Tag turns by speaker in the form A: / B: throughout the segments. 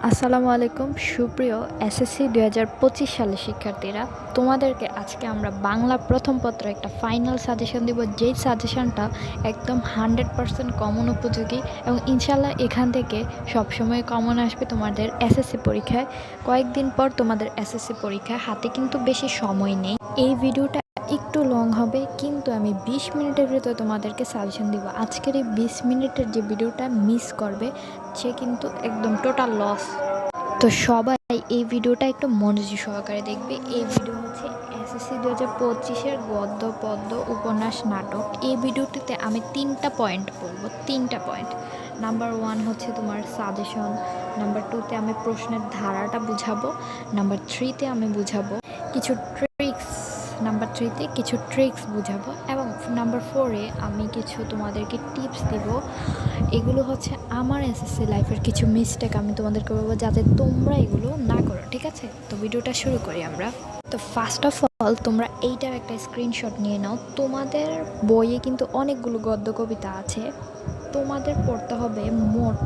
A: আসসালামু আলাইকুম সুপ্রিয় এসএসসি 2025 সালের শিক্ষার্থীরা, তোমাদেরকে আজকে আমরা বাংলা প্রথম পত্র একটা ফাইনাল সাজেশন দিব, যেই সাজেশনটা একদম 100% কমন উপযোগী এবং ইনশাল্লাহ এখান থেকে সবসময় কমন আসবে তোমাদের এসএসসি পরীক্ষায়। কয়েকদিন পর তোমাদের এসএসসি পরীক্ষা, হাতে কিন্তু বেশি সময় নেই। এই ভিডিওটা একটু লং হবে, কিন্তু আমি 20 মিনিটের ভিতরে তোমাদেরকে সাজেশন দিব। আজকের এই 20 মিনিটের যে ভিডিওটা মিস করবে সে কিন্তু একদম টোটাল লস। তো সবাই এই ভিডিওটা একটু মনোযোগ সহকারে দেখবে। এই ভিডিও হচ্ছে এসএসসি 2025-এর গদ্য পদ্য উপন্যাস নাটক। এই ভিডিওটিতে আমি 3টা পয়েন্ট বলবো, 3টা পয়েন্ট। নাম্বার 1 হচ্ছে তোমার সাজেশন, নাম্বার 2-তে আমি প্রশ্নের ধারাটা বুঝাবো, নাম্বার 3-তে আমি বুঝাবো কিছু ট্রিক্স, নাম্বার 3-তে কিছু ট্রিক্স বুঝাবো, এবং নাম্বার 4-এ আমি কিছু তোমাদেরকে টিপস দেব। এগুলো হচ্ছে আমার এসএসসি লাইফের কিছু মিস্টেক, আমি তোমাদেরকে বলবো যাতে তোমরা এগুলো না করো, ঠিক আছে? তো ভিডিওটা শুরু করি আমরা। তো ফার্স্ট অফ অল তোমরা এইটার একটা স্ক্রিনশট নিয়ে নাও। তোমাদের বইয়ে কিন্তু অনেকগুলো গদ্য কবিতা আছে। তোমাদের পড়তে হবে মোট,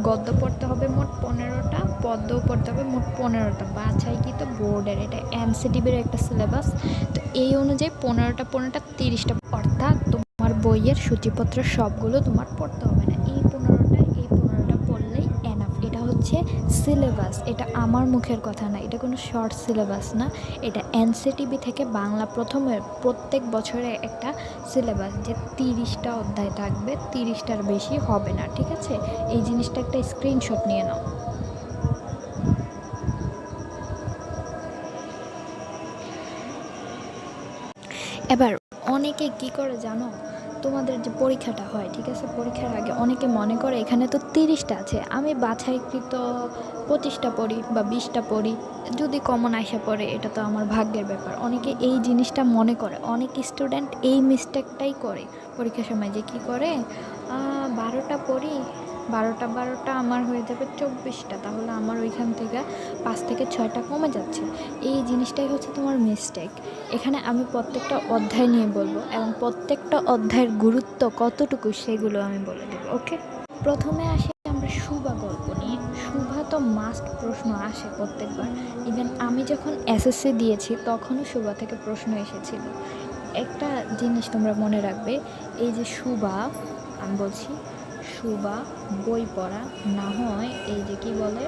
A: গদ্য পড়তে হবে মোট 15টা, পদ্যও পড়তে হবে মোট 15টা। বাছাই কি তো বোর্ডের, এটা এমসিটিভির একটা সিলেবাস। তো এই অনুযায়ী 15টা 30টা, অর্থাৎ তোমার বইয়ের সূচিপত্র সবগুলো তোমার পড়তে হবে না। এই 15টা পড়লেই এনাফ। এটা হচ্ছে সিলেবাস, এটা আমার মুখের কথা না, এটা কোনো শর্ট সিলেবাস না। এটা এনসিটিভি থেকে বাংলা প্রথমের প্রত্যেক বছরে একটা সিলেবাস, যে 30টা অধ্যায় থাকবে, 30টার বেশি হবে না, ঠিক আছে? এই জিনিসটা একটা স্ক্রিনশট নিয়ে নাও। এবার অনেকে কি করে জানো, তোমাদের যে পরীক্ষাটা হয়, ঠিক আছে, পরীক্ষার আগে অনেকে মনে করে এখানে তো 30টা আছে, আমি বাছাইকৃত 25টা পড়ি বা 20টা পড়ি, যদি কমন আসা পড়ে এটা তো আমার ভাগ্যের ব্যাপার। অনেকে এই জিনিসটা মনে করে, অনেক স্টুডেন্ট এই মিস্টেকটাই করে পরীক্ষার সময়, যে কী করে 12টা পড়ি, 12টা আমার হয়ে যাবে 24টা, তাহলে আমার ওইখান থেকে 5 থেকে 6টা কমে যাচ্ছে। এই জিনিসটাই হচ্ছে তোমার মিস্টেক। এখানে আমি প্রত্যেকটা অধ্যায় নিয়ে বলবো এবং প্রত্যেকটা অধ্যায়ের গুরুত্ব কতটুকু সেগুলো আমি বলে দেবো, ওকে? প্রথমে আসি আমরা সুভা গল্প নিয়ে। সুভা তো মাস্ট প্রশ্ন আসে প্রত্যেকবার। ইভেন আমি যখন এসএসসি দিয়েছি তখনও সুভা থেকে প্রশ্ন এসেছিল। একটা জিনিস তোমরা মনে রাখবে, এই যে সুভা, আমি বলছি সুভা, বই পড়া, না হয় এই যে কি বলে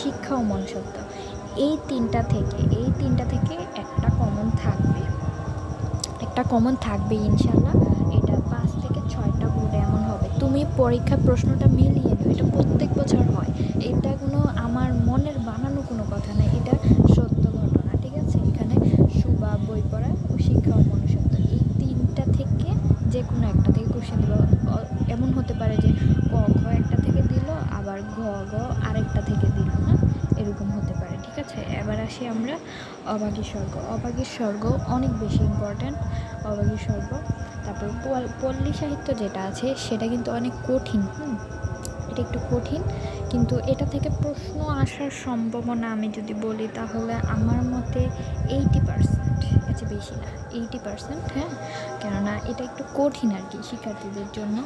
A: শিক্ষা ও মনুষ্যত্ব, এই তিনটা থেকে একটা কমন থাকবে, একটা কমন থাকবে ইনশাল্লাহ। এটা 5 থেকে 6টা বোর্ডে এমন হবে। তুমি পরীক্ষা প্রশ্নটা মিলিয়ে নিও, এটা প্রত্যেক বছর হয়। এটা কোনো আমার মনের বানানো কোনো কথা না, এটা সত্য ঘটনা, ঠিক আছে? এখানে সুবা, বই পড়া ও শিক্ষা ও মনুষ্যত্ব, এই 3টা থেকে যে কোনো একটা থেকে কোশ্চেন দেবো। এমন হতে পারে যে ক খ একটা থেকে দিল, আবার ঘ গ আরেকটা থেকে দিল, হ্যাঁ, এরকম হতে পারে, ঠিক আছে? এবার আসি আমরা অভাগী স্বর্গ। অভাগীর স্বর্গ অনেক বেশি ইম্পর্ট্যান্ট, অভাগী স্বর্গ। তারপর পল্লী সাহিত্য যেটা আছে সেটা কিন্তু অনেক কঠিন, এটা একটু কঠিন, কিন্তু এটা থেকে প্রশ্ন আসার সম্ভাবনা আমি যদি বলি তাহলে আমার মতে 80%, আচ্ছা বেশি না, 80%, হ্যাঁ। কেননা এটা একটু কঠিন আর কি শিক্ষার্থীদের জন্য।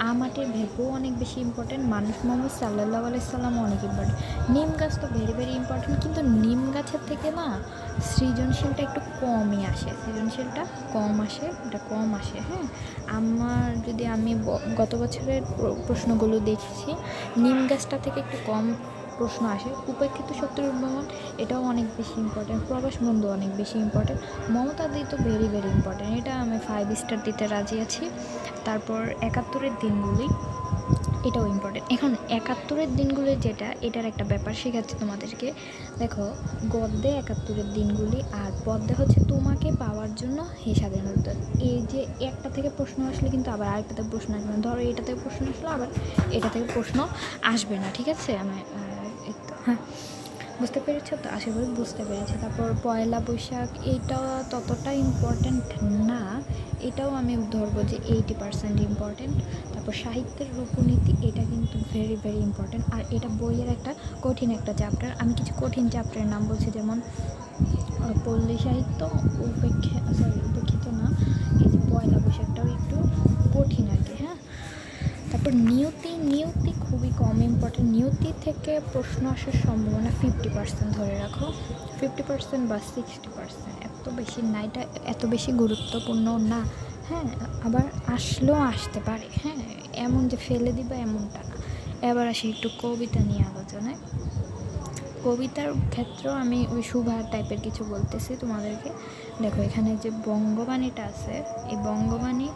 A: আমাটের ভেগও অনেক বেশি ইম্পর্টেন্ট, মানুষ মোহাম্মদ সাল্লাল্লাহু আলাইহি সাল্লামও অনেক ইম্পর্টেন্ট, নিম গাছ তো ভেরি ভেরি ইম্পর্টেন্ট, কিন্তু নিম গাছের থেকে না সৃজনশীলটা একটু কমই আসে, সৃজনশীলটা কম আসে, এটা কম আসে, হ্যাঁ। আমার যদি আমি গত বছরের প্রশ্নগুলো দেখেছি, নিম গাছটা থেকে একটু কম প্রশ্ন আসে। উপেক্ষিত শত্রুর উন্মোচন, এটাও অনেক বেশি ইম্পর্টেন্ট। প্রবাস বন্ধু অনেক বেশি ইম্পর্টেন্ট। মমতা দি তো ভেরি ভেরি ইম্পর্টেন্ট, এটা আমি 5 স্টার দিতে রাজি আছি। তারপর 71-এর দিনগুলি, এটাও ইম্পর্টেন্ট। এখন 71-এর দিনগুলি যেটা, এটার একটা ব্যাপার শেখাচ্ছি তোমাদেরকে। দেখো, গদ্যে 71-এর দিনগুলি, আর পদ্মে হচ্ছে তোমাকে পাওয়ার জন্য হে স্বাধীনতা। এই যে একটা থেকে প্রশ্ন আসলে কিন্তু আবার আরেকটা থেকে প্রশ্ন আসবে না, ধরো এটা থেকে প্রশ্ন আসলো, আবার এটা থেকে প্রশ্ন আসবে না, ঠিক আছে? আমি এই তো, হ্যাঁ, বুঝতে পেরেছো তো? আশা করি বুঝতে পেরেছি। তারপর পয়লা বৈশাখ, এইটা ততটা ইম্পর্ট্যান্ট না, এটাও আমি ধরবো যে 80% ইম্পর্ট্যান্ট। তারপর সাহিত্যের রূপনীতি, এটা কিন্তু ভেরি ভেরি ইম্পর্ট্যান্ট, আর এটা বইয়ের একটা কঠিন একটা চ্যাপ্টার। আমি কিছু কঠিন চ্যাপ্টারের নাম বলছি, যেমন পল্লী সাহিত্য, উপেক্ষিত না, এই যে পয়লা বৈশাখটাও একটু কঠিন আর কি, হ্যাঁ। তারপর নিয়তি খুবই কম ইম্পর্টেন্ট। নিয়তি থেকে প্রশ্ন আসার সম্ভাবনা 50% ধরে রাখো, 50% বা 60%, এত বেশি না, এটা এত বেশি গুরুত্বপূর্ণ না। হ্যাঁ, আবার আসলেও আসতে পারে, হ্যাঁ, এমন যে ফেলে দিবা এমনটা না। এবার আসি একটু কবিতা নিয়ে আলোচনায়। কবিতার ক্ষেত্রেও আমি ওই সুভা টাইপের কিছু বলতেছি তোমাদেরকে। দেখো এখানে যে বঙ্গবাণীটা আছে, এই বঙ্গবাণী,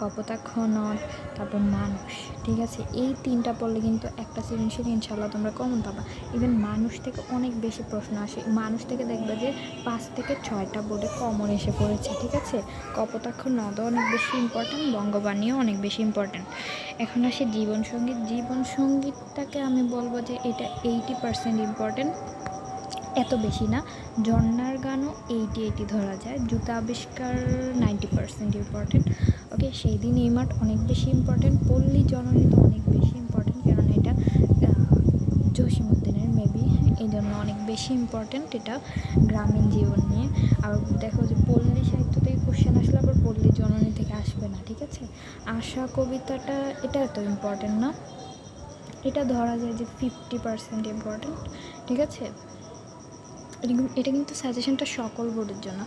A: কপোতাক্ষ নদ, তারপর মানুষ, ঠিক আছে, এই 3টা পড়লে কিন্তু একটা সৃজনশীল ইনশাল্লাহ তোমরা কমন পাবা। ইভেন মানুষ থেকে অনেক বেশি প্রশ্ন আসে, মানুষ থেকে দেখবে যে 5 থেকে 6টা বোর্ডে কমন এসে পড়েছে, ঠিক আছে। কপোতাক্ষ নদও অনেক বেশি ইম্পর্ট্যান্ট, বঙ্গবাণীও অনেক বেশি ইম্পর্ট্যান্ট। এখন আসে জীবনসঙ্গীতটাকে আমি বলবো যে এটা 80% ইম্পর্ট্যান্ট, এত বেশি না। ঝর্ণার গানও 80 ধরা যায়। জুতা আবিষ্কার 90% ইম্পর্টেন্ট। ওকে, সেই দিন এই মাঠ অনেক বেশি ইম্পর্টেন্ট। পল্লী জননী তো অনেক বেশি ইম্পর্টেন্ট, কারণ এটা জসীমউদ্দিনের মেবি, এই জন্য অনেক বেশি ইম্পর্টেন্ট এটা গ্রামীণ জীবন নিয়ে। আবার দেখো যে পল্লী সাহিত্য থেকে কোশ্চেন আসলে আবার পল্লী জননী থেকে আসবে না, ঠিক আছে। আশা কবিতাটা এটা এত ইম্পর্টেন্ট না, এটা ধরা যায় যে 50% ইম্পর্টেন্ট, ঠিক আছে। এটা কিন্তু সাজেশনটা সকল বোর্ডের জন্য,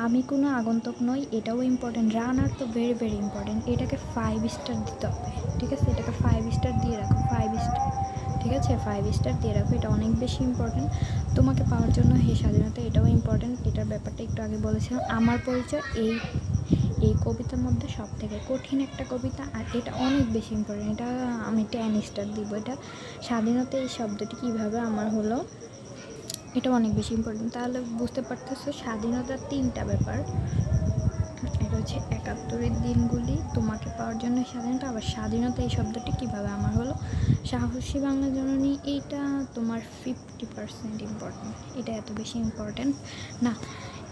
A: আমি কোনো আগন্তক নই, এটাও ইম্পর্টেন্ট। রানার তো ভেরি ভেরি ইম্পর্টেন্ট, এটাকে 5 স্টার দিতে হবে, ঠিক আছে, এটাকে 5 স্টার দিয়ে রাখো, 5 স্টার, ঠিক আছে, 5 স্টার দিয়ে রাখো, এটা অনেক বেশি ইম্পর্টেন্ট তোমাকে পাওয়ার জন্য। হে স্বাধীনতা, এটাও ইম্পর্টেন্ট, এটার ব্যাপারটা একটু আগে বলেছিলাম। আমার পরিচয় এই কবিতার মধ্যে সব থেকে কঠিন একটা কবিতা, আর এটা অনেক বেশি ইম্পর্টেন্ট, এটা আমি 10 স্টার দিব। এটা স্বাধীনতা এই শব্দটি কীভাবে আমার হলো, এটা অনেক বেশি ইম্পর্টেন্ট। তাহলে বুঝতে পারতেছো স্বাধীনতার 3টা ব্যাপার, এটা হচ্ছে 71-এর দিনগুলি, তোমাকে পাওয়ার জন্য স্বাধীনতা, আবার স্বাধীনতা এই শব্দটি কীভাবে আমার হলো, সাহসী বাংলা জননী, এইটা তোমার 50% ইম্পর্টেন্ট, এটা এত বেশি ইম্পর্টেন্ট না।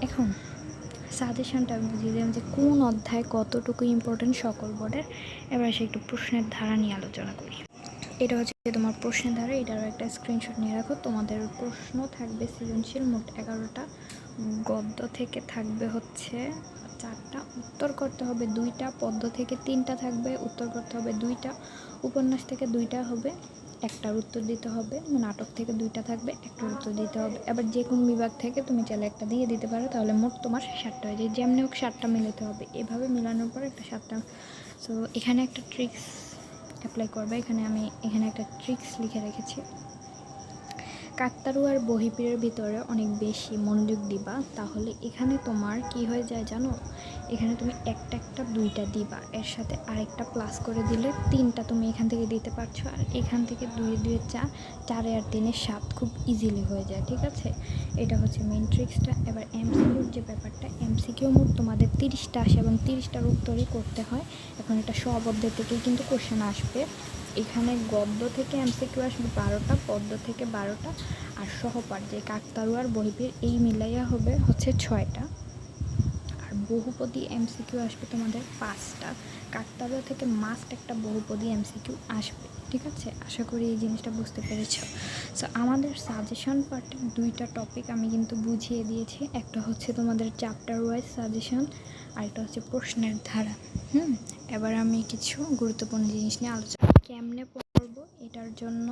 A: এখন সাজেশনটা আমি বুঝিয়ে দিলাম যে কোন অধ্যায় কতটুকু ইম্পর্টেন্ট সকল বোর্ডের। এবার সে একটু প্রশ্নের ধারা নিয়ে আলোচনা করি। এটা হচ্ছে তোমার প্রশ্নের ধারা, এটারও একটা স্ক্রিনশট নিয়ে রাখো। তোমাদের প্রশ্ন থাকবে সৃজনশীল মোট 11টা, গদ্য থেকে থাকবে হচ্ছে 4টা, উত্তর করতে হবে 2টা, পদ্য থেকে 3টা থাকবে, উত্তর করতে হবে 2টা, উপন্যাস থেকে 2টা হবে, একটার উত্তর দিতে হবে, নাটক থেকে 2টা থাকবে, একটার উত্তর দিতে হবে। এবার যে কোনো বিভাগ থেকে তুমি চাইলে একটা দিয়ে দিতে পারো, তাহলে মোট তোমার 7টা হয়ে যায়। যেমনি হোক 7টা মিলাতে হবে, এভাবে মিলানোর পর একটা 7টা। সো এখানে একটা ট্রিক্স অ্যাপ্লাই করবে, এখানে একটা ট্রিক্স লিখে রেখেছি। কাকতাড়ু আর বহিপীরের ভিতরে অনেক বেশি মনোযোগ দিবা, তাহলে এখানে তোমার কি হয়ে যায় জানো, এখানে তুমি একটা 2টা দিবা, এর সাথে আরেকটা প্লাস করে দিলে 3টা তুমি এখান থেকে দিতে পারছো, আর এখান থেকে 2 2 4, 4 আর 3 7 খুব ইজিলি হয়ে যায়, ঠিক আছে। এটা হচ্ছে মেইন ট্রিক্সটা। এবার এমসিকিউর যে ব্যাপারটা, এমসিকিউ মোট তোমাদের 30টা আসে এবং 30টার উত্তরই করতে হয়। এখন এটা সব অধ্যায় থেকেই কিন্তু কোশ্চেন আসবে। এখানে গদ্য থেকে এমসিকিউ আসবে 12টা, পদ্য থেকে 12টা, আর সহপাঠ যে কাকতাড়ু আর বহিপীর এই মিলাইয়া হবে হচ্ছে 6টা। আর বহুপদী এমসিকিউ আসবে তোমাদের 5টা, কাকতাড়ু থেকে মাস্ট একটা বহুপদী এমসিকিউ আসবে, ঠিক আছে। আশা করি এই জিনিসটা বুঝতে পেরেছ। সো আমাদের সাজেশন পার্টের 2টা টপিক আমি কিন্তু বুঝিয়ে দিয়েছি, একটা হচ্ছে তোমাদের চ্যাপ্টার ওয়াইজ সাজেশন, আর একটা হচ্ছে প্রশ্নের ধারা। এবার আমি কিছু গুরুত্বপূর্ণ জিনিস নিয়ে আলোচনা, কেমনে পড়বো এটার জন্য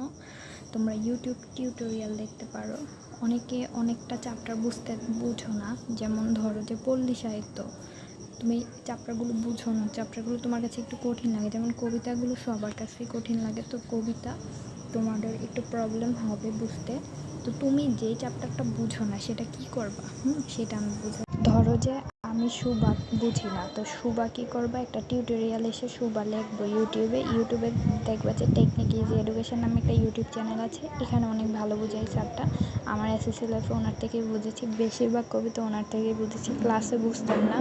A: তোমরা ইউটিউব টিউটোরিয়াল দেখতে পারো। অনেকে অনেকটা চ্যাপ্টার বুঝো না, যেমন ধরো যে পল্লী সাহিত্য, তুমি চ্যাপ্টারগুলো বুঝো না, চ্যাপ্টারগুলো তোমার কাছে একটু কঠিন লাগে, যেমন কবিতাগুলো সবার কাছেই কঠিন লাগে, তো কবিতা তোমাদের একটু প্রবলেম হবে বুঝতে। তো তুমি যেই চ্যাপ্টারটা বুঝো না সেটা কি করবা, সেটা আমি বুঝো। ধরো যে আমি সুবা বুঝি না, তো সুবা কী করবা, একটা টিউটোরিয়াল এসে সুবা লিখবো ইউটিউবে দেখবা যে টেকনিক ইজি এডুকেশন নামে একটা ইউটিউব চ্যানেল আছে, এখানে অনেক ভালো বোঝাই স্যারটা। আমার এসএসসি লাইফে ওনার থেকেই বুঝেছি, বেশিরভাগ কবিতা ওনার থেকেই বুঝেছি, ক্লাসে বুঝতাম না,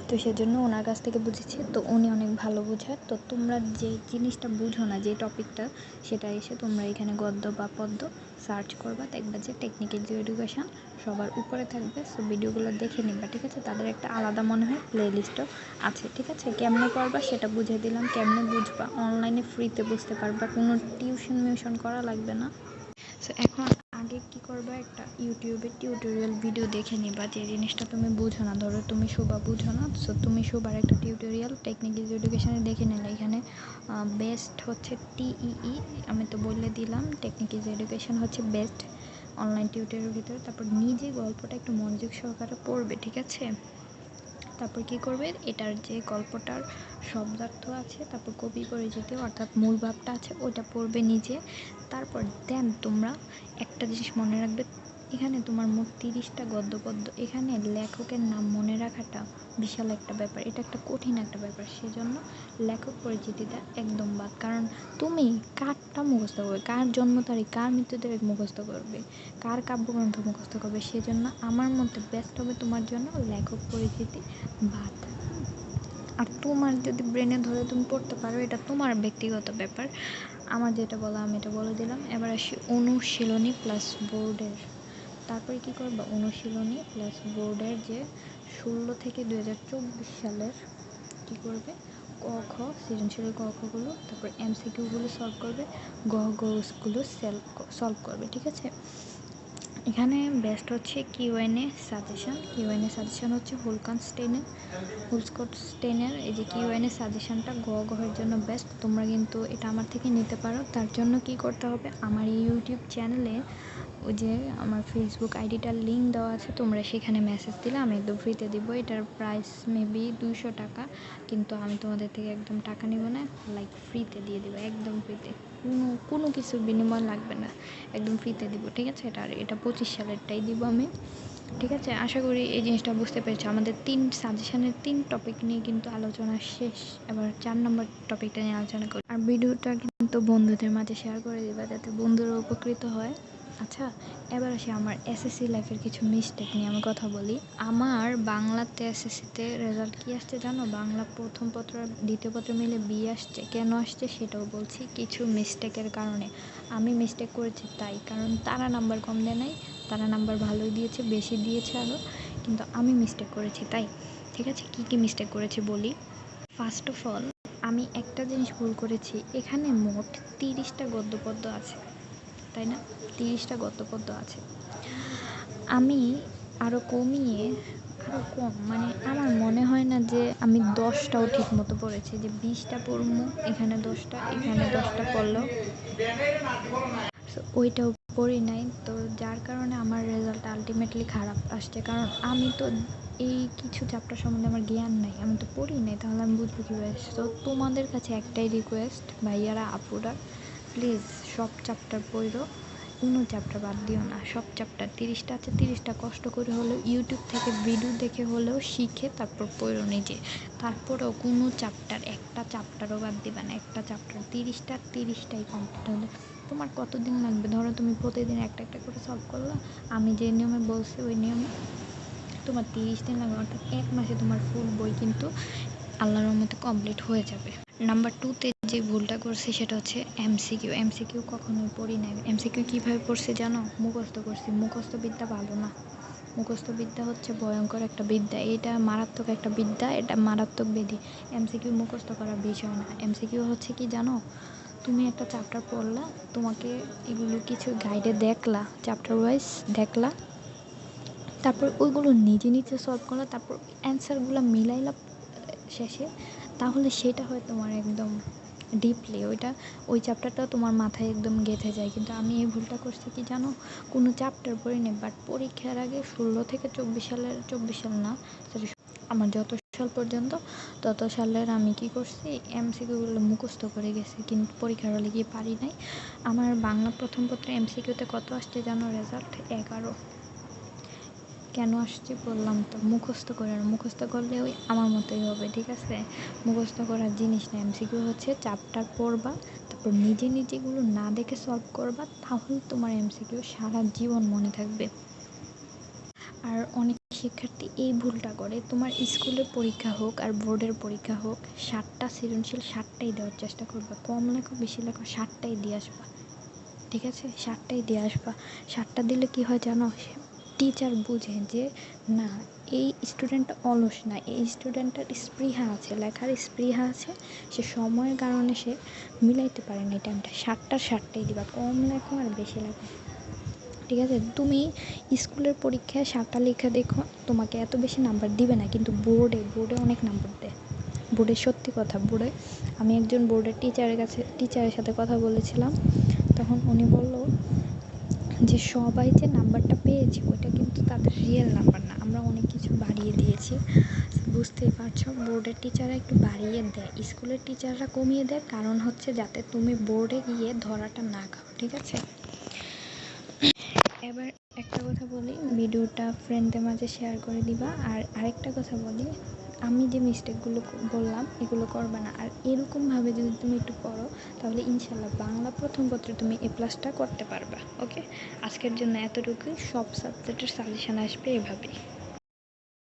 A: তো সেজন্য ওনার কাছ থেকে বুঝেছি, তো উনি অনেক ভালো বোঝায়। তো তোমরা যে জিনিসটা বুঝো না, যে টপিকটা, সেটা এসে তোমরা এখানে গদ্য বা পদ্য সার্চ করবা, দেখবা যে টেকনিক্যাল যে এডুকেশন সবার উপরে থাকবে। সো ভিডিওগুলো দেখে নিবা, ঠিক আছে, তাদের একটা আলাদা মনে হয় প্লে লিস্টও আছে, ঠিক আছে। কেমনে পড়বা সেটা বুঝিয়ে দিলাম, কেমনে বুঝবা, অনলাইনে ফ্রিতে বুঝতে পারবা, কোনো টিউশন করা লাগবে না। সো এখন আগে কি করবা, একটা ইউটিউবে টিউটোরিয়াল ভিডিও দেখে নিবা যে জিনিসটা তুমি বুঝো না। ধরো তুমি শোভা বুঝো না, সো তুমি শোভার একটা টিউটোরিয়াল টেকনিক ইজ এডুকেশনে দেখে নিলে। এখানে বেস্ট হচ্ছে TEE, আমি তো বলে দিলাম টেকনিক ইজ এডুকেশন হচ্ছে বেস্ট অনলাইন টিউটোরিয়ালের ভিতরে। তারপর নিজে গল্পটা একটু মনোযোগ সহকারে পড়বে, ঠিক আছে। তারপর কি করবে, এটার যে গল্পটার শব্দার্থ আছে, তারপর কবি পরিচিতি অর্থাৎ মূল ভাবটা আছে, ওইটা পড়বে নিজে। তারপর দেন তোমরা একটা জিনিস মনে রাখবে, এখানে তোমার মোট 30টা গদ্যপদ্য। এখানে লেখকের নাম মনে রাখাটা বিশাল একটা ব্যাপার, এটা একটা কঠিন একটা ব্যাপার। সেজন্য লেখক পরিচিতিটা একদম বাদ। কারণ তুমি কারটা মুখস্থ করবে, কার জন্ম তারিখ, কার মৃত্যু তারিখ মুখস্থ করবে, কার কাব্যগ্রন্থ মুখস্থ করবে। সেজন্য আমার মতে বেস্ট হবে তোমার জন্য লেখক পরিচিতি বাদ। আর তোমার যদি ব্রেনে ধরে তুমি পড়তে পারো, এটা তোমার ব্যক্তিগত ব্যাপার। আমার যেটা বলা আমি এটা বলে দিলাম। এবার আসি অনুশীলনী প্লাস বোর্ডের। তারপরে কি করবা, অনুশীলনী প্লাস বোর্ডের যে 16 থেকে 2024 সালের কি করবে, ক খ সৃজনশীল ক খগুলো, তারপর MCQগুলো সলভ করবে, গগুলো সলভ করবে, ঠিক আছে। এখানে বেস্ট হচ্ছে কিউএনএ সাজেশন। কিউএনএ সাজেশন হচ্ছে হুলস্কোটেনের এই যে কিউএনএ সাজেশনটা গহের জন্য বেস্ট। তোমরা কিন্তু এটা আমার থেকে নিতে পারো। তার জন্য কি করতে হবে, আমার ইউটিউব চ্যানেলে ওই যে আমার ফেসবুক আইডিটার লিঙ্ক দেওয়া আছে, তোমরা সেখানে মেসেজ দিলে আমি একদম ফ্রিতে দিব। এটার প্রাইস মেবি 200 টাকা, কিন্তু আমি তোমাদের থেকে একদম টাকা নিব না, লাইক ফ্রিতে দিয়ে দিব, একদম ফ্রিতে, কোনো কিছু বিনিময় লাগবে না, একদম ফ্রিতে দিব, ঠিক আছে। এটা 25 সালেরটাই দিব আমি, ঠিক আছে। আশা করি এই জিনিসটা বুঝতে পেরেছো। আমাদের 3 সাজেশনের 3 টপিক নিয়ে কিন্তু আলোচনা শেষ। এবার 4 নম্বর টপিকটা নিয়ে আলোচনা করি। আর ভিডিওটা কিন্তু বন্ধুদের মাঝে শেয়ার করে দিবা, যাতে বন্ধুরা উপকৃত হয়। আচ্ছা, এবার আসি আমার SSC লাইফের কিছু মিস্টেক নিয়ে আমি কথা বলি। আমার বাংলাতে SSCতে রেজাল্ট কী আসছে জানো, বাংলা প্রথম পত্র আর দ্বিতীয় পত্র মিলে B আসছে। কেন আসছে সেটাও বলছি, কিছু মিস্টেকের কারণে। আমি মিস্টেক করেছি তাই, কারণ তারা নাম্বার কম দেয় নাই, তারা নাম্বার ভালোই দিয়েছে, বেশি দিয়েছে আরও, কিন্তু আমি মিস্টেক করেছি তাই, ঠিক আছে। কী মিস্টেক করেছি বলি। ফার্স্ট অফ অল, আমি একটা জিনিস ভুল করেছি, এখানে মোট 30টা গদ্যপদ্য আছে, তাই না, 30টা গদ্যপদ্য আছে। আমি আরও কমিয়ে, আরও কম, মানে আমার মনে হয় না যে আমি 10টাও ঠিক মতো পড়েছি, যে 20টা পড়বো, এখানে 10টা, এখানে 10টা পড়লো, সো ওইটাও পড়ি নাই। তো যার কারণে আমার রেজাল্ট আলটিমেটলি খারাপ আসছে, কারণ আমি তো এই কিছু চ্যাপ্টার সম্বন্ধে আমার জ্ঞান নাই, আমি তো পড়ি নাই, তাহলে আমি বুঝবো কীভাবে। তো তোমাদের কাছে একটাই রিকোয়েস্ট, ভাইয়ারা আপুরা, প্লিজ সব চ্যাপ্টার পড়ো, কোনো চ্যাপ্টার বাদ দিও না। সব চ্যাপ্টার 30টা আছে, 30টা কষ্ট করে হলেও ইউটিউব থেকে ভিডিও দেখে হলেও শিখে তারপর পড়ো নিজে। তারপরেও কোনো চ্যাপ্টার, একটা চ্যাপ্টারও বাদ দিবা না, একটা চ্যাপ্টার 30টাই কমপ্লিট হলে তোমার কতদিন লাগবে। ধরো তুমি প্রতিদিন একটা একটা করে সলভ করলা, আমি যে নিয়মে বলছি ওই নিয়মে তোমার 30 দিন লাগবে, অর্থাৎ 1 মাসে তোমার ফুল বই কিন্তু আল্লাহর রহমতে কমপ্লিট হয়ে যাবে। নাম্বার 2তে যে ভুলটা করছি সেটা হচ্ছে MCQ কখনোই পড়ি না। MCQ কীভাবে পড়ছি জানো, মুখস্থ করছি। মুখস্থ বিদ্যা ভালো না, মুখস্থ বিদ্যা হচ্ছে ভয়ঙ্কর একটা বিদ্যা, এটা মারাত্মক একটা বিদ্যা, এটা মারাত্মক ব্যাধি। MCQ মুখস্থ করার বিষয় না। MCQ হচ্ছে কি জানো, তুমি একটা চ্যাপ্টার পড়লা, তোমাকে এগুলো কিছু গাইডে দেখলা, চ্যাপ্টার ওয়াইজ দেখলা, তারপর ওইগুলো নিজে নিজে সলভ করলা, তারপর অ্যান্সারগুলো মিলাইলা শেষে, তাহলে সেটা হয় তোমার একদম ডিপলি, ওই চ্যাপ্টারটাও তোমার মাথায় একদম গেঁথে যায়। কিন্তু আমি এই ভুলটা করছি কি জানো, কোনো চ্যাপ্টার পড়িনি, বাট পরীক্ষার আগে 16 থেকে 24 সাল না, সরি, আমার যত সাল পর্যন্ত তত সালের আমি কি করছি, MCQগুলো মুখস্থ করে গেছি, কিন্তু পরীক্ষার হলে গিয়ে পারি নাই। আমার বাংলা প্রথম পত্রে MCQতে কত আসছে জানো, রেজাল্ট 11। কেন আসছে বললাম তো, মুখস্থ করে, আর মুখস্থ করলে ওই আমার মতোই হবে, ঠিক আছে। মুখস্থ করার জিনিস না। MCQ হচ্ছে চ্যাপ্টার পড়বা, তারপর নিজে নিজেগুলো না দেখে সলভ করবা, তাহলে তোমার MCQ সারা জীবন মনে থাকবে। আর অনেক শিক্ষার্থী এই ভুলটা করে, তোমার স্কুলের পরীক্ষা হোক আর বোর্ডের পরীক্ষা হোক, 7টা সৃজনশীল 7টাই দেওয়ার চেষ্টা করবা, কম লেখো বেশি লেখো 7টাই দিয়ে আসবা, ঠিক আছে, 7টাই দিয়ে আসবা। 7টা দিলে কি হয় জানো, টিচার বুঝে যে না, এই স্টুডেন্টটা অলস না, এই স্টুডেন্টটার স্পৃহা আছে, লেখার স্পৃহা আছে, সে সময়ের কারণে সে মিলাইতে পারে না এই টাইমটা, 7টায় দিবা, কম লেখো আর বেশি লেখো, ঠিক আছে? তুমি স্কুলের পরীক্ষায় 7টা লেখা দেখো, তোমাকে এত বেশি নাম্বার দিবে না, কিন্তু বোর্ডে অনেক নাম্বার দেয়। বোর্ডে সত্যি কথা, বোর্ডে আমি একজন বোর্ডের টিচারের সাথে কথা বলেছিলাম, তখন উনি বলল যে সবাই যে নাম্বারটা পেয়েছে ওইটা কিন্তু তাদের রিয়েল নাম্বার না, আমরা অনেক কিছু বাড়িয়ে দিয়েছি। বুঝতেই পারছো, বোর্ডের টিচাররা একটু বাড়িয়ে দেয়, স্কুলের টিচাররা কমিয়ে দেয়, কারণ হচ্ছে যাতে তুমি বোর্ডে গিয়ে ধরাটা না খাও, ঠিক আছে? এবার একটা কথা বলি, ভিডিওটা ফ্রেন্ডদের মাঝে শেয়ার করে দিবা। আর আরেকটা কথা বলি, আমি যে মিস্টেকগুলো বললাম এগুলো করবে না, আর এরকমভাবে যদি তুমি একটু পড়ো তাহলে ইনশাল্লাহ বাংলা প্রথম পত্রে তুমি A+টা করতে পারবা। ওকে, আজকের জন্য এতটুকুই। সব সাবজেক্টের সাজেশান আসবে এভাবেই।